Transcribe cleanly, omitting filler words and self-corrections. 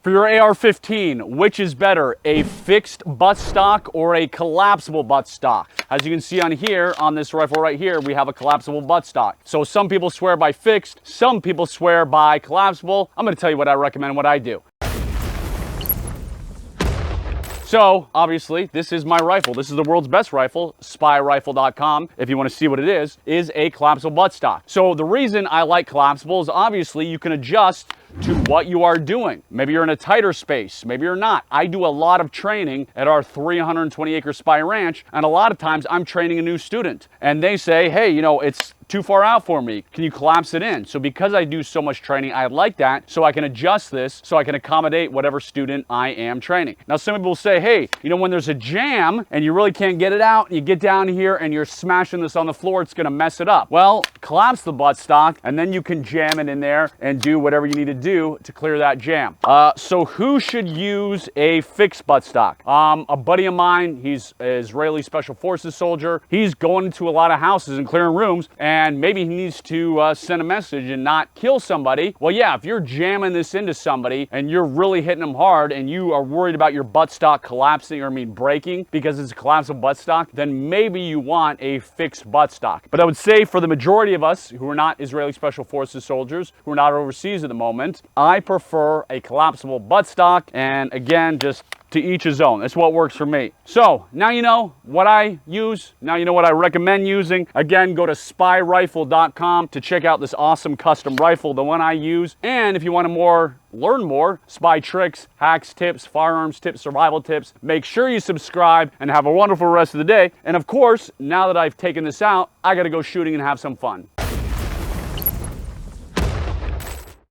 For your AR-15, which is better, a fixed buttstock or a collapsible buttstock? As you can see on here, on this rifle right here, we have a collapsible buttstock. So some people swear by fixed, some people swear by collapsible. I'm gonna tell you what I recommend, what I do. So, obviously, this is my rifle. This is the world's best rifle, spyrifle.com, if you want to see what it is a collapsible buttstock. So the reason I like collapsible is obviously you can adjust to what you are doing. Maybe you're in a tighter space, maybe you're not. I do a lot of training at our 320-acre Spy Ranch, and a lot of times I'm training a new student, and they say, hey, you know, it's too far out for me. Can you collapse it in? So because I do so much training, I like that, so I can adjust this, so I can accommodate whatever student I am training. Now, some people will say, hey, you know, when there's a jam and you really can't get it out, and you get down here and you're smashing this on the floor, it's gonna mess it up. Well, collapse the buttstock, and then you can jam it in there and do whatever you need to do to clear that jam. So who should use a fixed buttstock? A buddy of mine, he's an Israeli Special Forces soldier. He's going into a lot of houses and clearing rooms, and maybe he needs to send a message and not kill somebody. Well, yeah, if you're jamming this into somebody and you're really hitting them hard and you are worried about your buttstock collapsing, or breaking because it's a collapsible buttstock, then maybe you want a fixed buttstock. But I would say for the majority of us who are not Israeli Special Forces soldiers, who are not overseas at the moment, I prefer a collapsible buttstock, and again, just to each his own. That's what works for me. So now you know what I use. Now you know what I recommend using. Again, go to spyrifle.com to check out this awesome custom rifle, the one I use. And if you want to learn more spy tricks, hacks, tips, firearms tips, survival tips, make sure you subscribe and have a wonderful rest of the day. And of course, now that I've taken this out, I got to go shooting and have some fun.